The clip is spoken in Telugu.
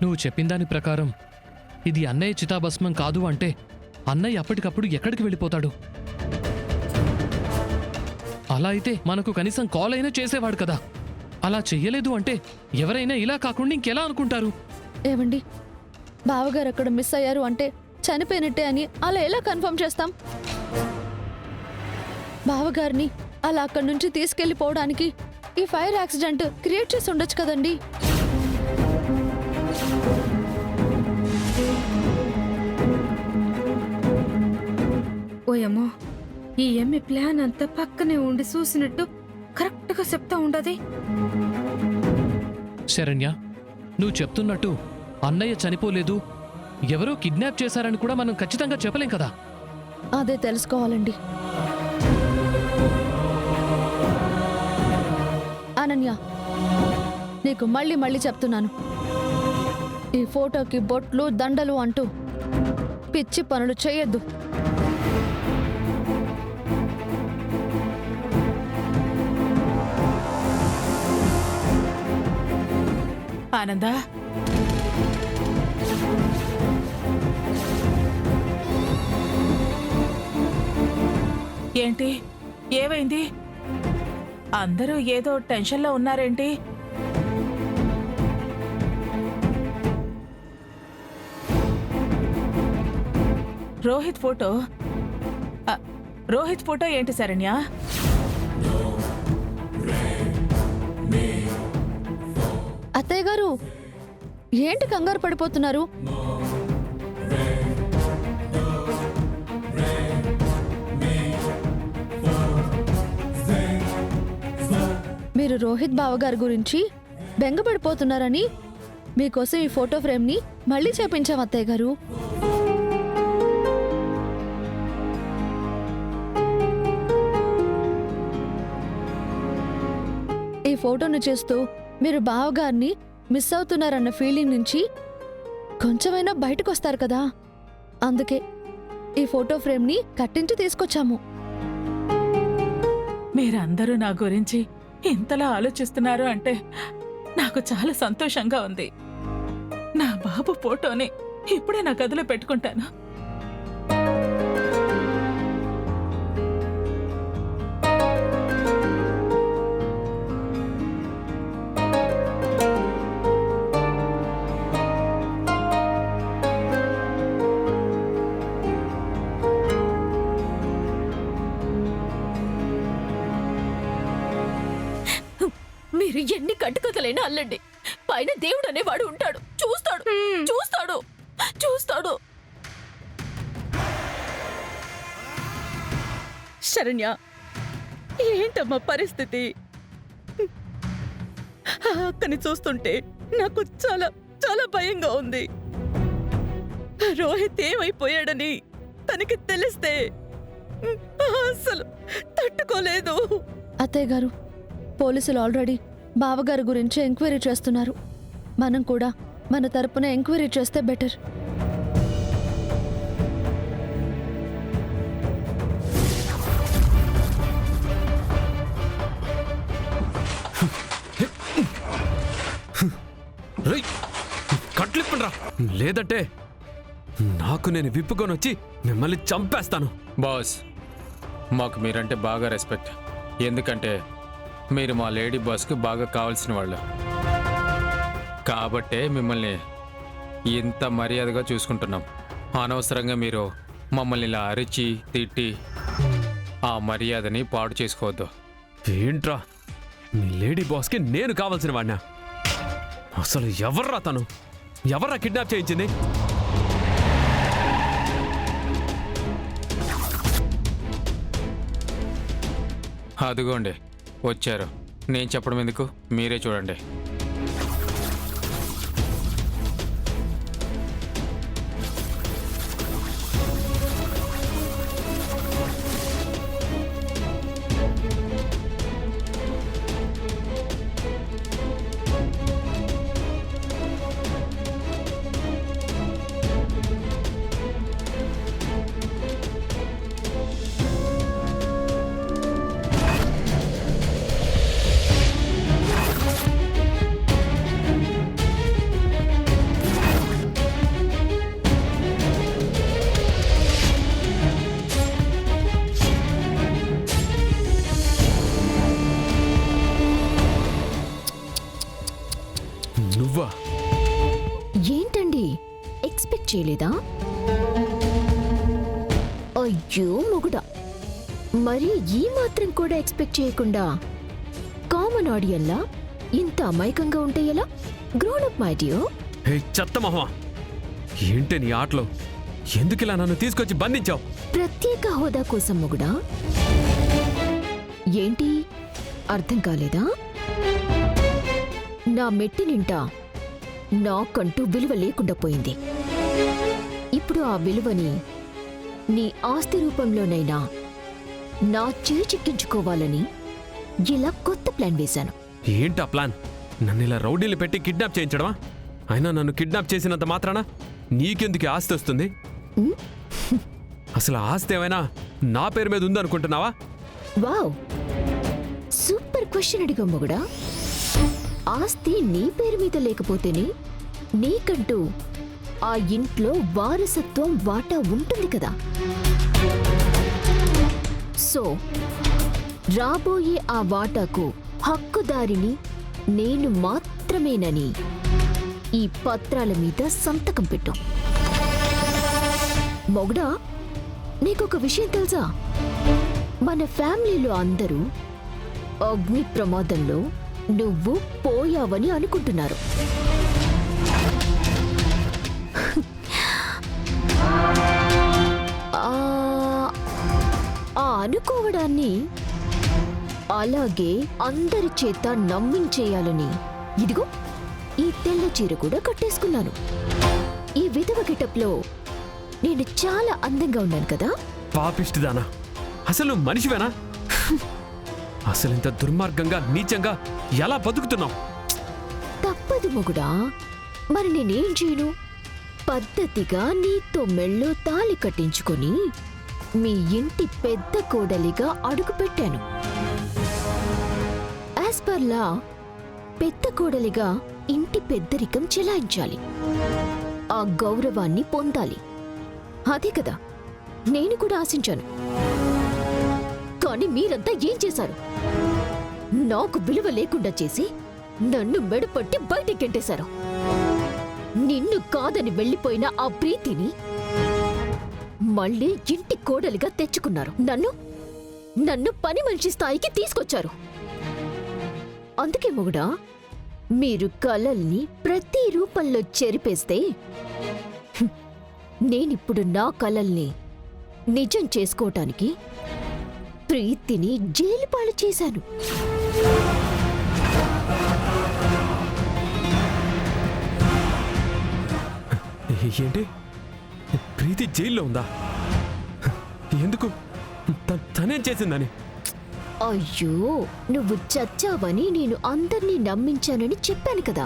నువ్వు చెప్పిన దాని ప్రకారం ఇది అన్నయ్య చితాభస్మం కాదు అంటే అన్నయ్య అప్పటికప్పుడు ఎక్కడికి వెళ్ళిపోతాడు? అలా అయితే మనకు కనీసం కాల్ అయినా చేసేవాడు కదా. అలా చెయ్యలేదు అంటే ఎవరైనా ఇలా కాకుండా ఇంకెలా అనుకుంటారు? ఏమండి, బావగారు అక్కడ మిస్ అయ్యారు అంటే చనిపోయినట్టే అని అలా ఎలా కన్ఫర్మ్ చేస్తాం? బావగారిని అలా అక్కడి నుంచి తీసుకెళ్లిపోవడానికి ఈ ఫైర్ యాక్సిడెంట్ క్రియేట్ చేసి ఉండొచ్చు కదండి. ఓయమ్మో, ఈ ఎమ్మె ప్లాన్ అంతా పక్కనే ఉండి చూసినట్టు కరెక్ట్ గా చెప్తా ఉండదు. శరణ్య, నువ్వు చెప్తున్నట్టు అన్నయ్య చనిపోలేదు, ఎవరో కిడ్నాప్ చేశారని కూడా మనం ఖచ్చితంగా చెప్పలేం కదా. అదే తెలుసుకోవాలండి. అనన్య, నీకు మళ్ళీ మళ్ళీ చెప్తున్నాను, ఈ ఫోటోకి బొట్లు దండలు అంటూ పిచ్చి పనులు చేయొద్దు. ఆనందా, ఏంటి, ఏమైంది? అందరూ ఏదో టెన్షన్లో ఉన్నారేంటి? రోహిత్ ఫోటో రోహిత్ ఫోటో ఏంటి శరణ్య? అత్తయ్య గారు, ఏంటి కంగారు పడిపోతున్నారు? మీరు రోహిత్ బావగారి గురించి బెంగపడిపోతున్నారని మీకోసం ఈ ఫోటో ఫ్రేమ్ని మళ్ళీ చేపించాం అత్తయ్య గారు. ఈ ఫోటోను చూస్తూ మీరు బావగారిని మిస్ అవుతున్నారన్న ఫీలింగ్ నుంచి కొంచెమైనా బయటకు వస్తారు కదా, అందుకే ఈ ఫోటో ఫ్రేమ్ని కట్టించి తీసుకొచ్చాము. మీరందరూ నా గురించి ఇంతలా ఆలోచిస్తున్నారు అంటే నాకు చాలా సంతోషంగా ఉంది. నా బాబు ఫోటోని ఇప్పుడే నా గదిలో పెట్టుకుంటాను. మీరు ఎన్ని కట్టుకథలైనా అల్లండి, పైన దేవుడు అనేవాడు ఉంటాడు, చూస్తాడు చూస్తాడు చూస్తాడు. శరణ్య, ఏంటమ్మా పరిస్థితి? ఆ అక్కని చూస్తుంటే నాకు చాలా చాలా భయంగా ఉంది. రోహిత్ ఏమైపోయాడని తనకి తెలిస్తే అసలు తట్టుకోలేదు. అత్తయ్య గారు, పోలీసులు ఆల్రెడీ బావగారి గురించి ఎంక్వైరీ చేస్తున్నారు. మనం కూడా మన తరపున ఎంక్వైరీ చేస్తే బెటర్. కట్లిప్పండ్రా, లేదంటే నాకు నేను విప్పుకొని వచ్చి మిమ్మల్ని చంపేస్తాను. బాస్, మాకు మీరంటే బాగా రెస్పెక్ట్. ఎందుకంటే మీరు మా లేడీ బాస్కి బాగా కావాల్సిన వాళ్ళు కాబట్టే మిమ్మల్ని ఇంత మర్యాదగా చూసుకుంటున్నాం. అనవసరంగా మీరు మమ్మల్ని ఇలా అరిచి తిట్టి ఆ మర్యాదని పాడు చేసుకోవద్దు. ఏంట్రా, మీ లేడీ బాస్కి నేను కావాల్సిన వాడినా? అసలు ఎవర్రా తను? ఎవర్రా కిడ్నాప్ చేయించింది? అదిగోండి వచ్చారు. నేను చెప్పడం ఎందుకు, మీరే చూడండి. ఏంటండి ఎక్స్పెక్ట్ చేయలేదా? అయ్యో మొగుడా, మరి ఈ మాత్రం కూడా ఎక్స్పెక్ట్ చేయకుండా కామన్ ఆడియన్లా ఇంత అమాయకంగా ఉంటే ఎలా? Grown up my dear. Hey చెత్త మొహమా, ఏంటి నీ ఆటలో? ఎందుకిలా నన్ను తీసుకొచ్చి బంధించావు? ప్రత్యేక హోదా కోసం మొగుడా? ఏంటి అర్థం కాలేదా? నా మెట్టి నింటా నాకంటూ విలువ లేకుండా పోయింది. ఇప్పుడు ఆ విలువని నీ ఆస్తి రూపంలోనైనా నా చేజిక్కించుకోవాలని ఇలా కొత్త ప్లాన్ వేశాను. ఏంటా ప్లాన్? నన్ను ఇలా రౌడీలు పెట్టి కిడ్నాప్ చేయించడమా? అయినా నన్ను కిడ్నాప్ చేసినంత మాత్రాన నీకెందుకు ఆస్తి వస్తుంది? అసలు ఆస్తి ఏమైనా నా పేరు మీద ఉందనుకుంటున్నావా? వావ్, సూపర్ క్వశ్చన్ అడిగా మొగుడా. ఆస్తి నీ పేరు మీద లేకపోతేనే నీకంటూ ఆ ఇంట్లో వారసత్వం వాటా ఉంటుంది కదా. సో రాబోయే ఆ వాటాకు హక్కుదారిని నేను మాత్రమేనని ఈ పత్రాల మీద సంతకం పెట్టు. మొగుడా, నీకొక విషయం తెలుసా? మన ఫ్యామిలీలో అందరూ అగ్ని ప్రమాదంలో నువ్వు పోయావని అనుకుంటున్నారు. ఆ అనుకోవడాన్ని అలాగే అందరి చేత నమ్మించేయాలని ఇదిగో ఈ తెల్ల చీర కూడా కట్టేసుకున్నాను. ఈ విధవ గెటప్లో నేను చాలా అందంగా ఉన్నాను కదా. పాపిష్టిదానా, అసలు మనిషివేనా? అసలు ఇంత దుర్మార్గంగా నీచంగా ఎలా బతుకుతున్నావు? తప్పదు మొగుడా, మరి నేనేం చేయను? పద్ధతిగా నీతో మెళ్ళో తాళి కట్టించుకొని మీ ఇంటి పెద్ద కోడలిగా అడుగుపెట్టాను. యాజ్ పర్ లా పెద్ద కోడలిగా ఇంటి పెద్దరికం చెలాయించాలి, ఆ గౌరవాన్ని పొందాలి. అదే కదా నేను కూడా ఆశించాను. కానీ మీరంతా ఏం చేశారు? నాకు విలువ లేకుండా చేసి నన్ను మెడపట్టి బయటికి గెంటేశారు. నిన్ను కాదని వెళ్ళిపోయిన ఆ ప్రీతిని మళ్ళీ ఇంటి కోడలిగా తెచ్చుకున్నారు. నన్ను పని మనిషి స్థాయికి తీసుకొచ్చారు. అందుకే మొగుడా, మీరు కలల్ని ప్రతి రూపంలో చెరిపేస్తే నేనిప్పుడు నా కలల్ని నిజం చేసుకోవటానికి ప్రీతిని జైలుపాలు చేశాను. ఏంటి? ప్రీతి జైల్లో ఉందా? ఎందుకు? తనేం చేసిందని? అయ్యో, నువ్వు చచ్చావని నేను అందర్నీ నమ్మించానని చెప్పాను కదా.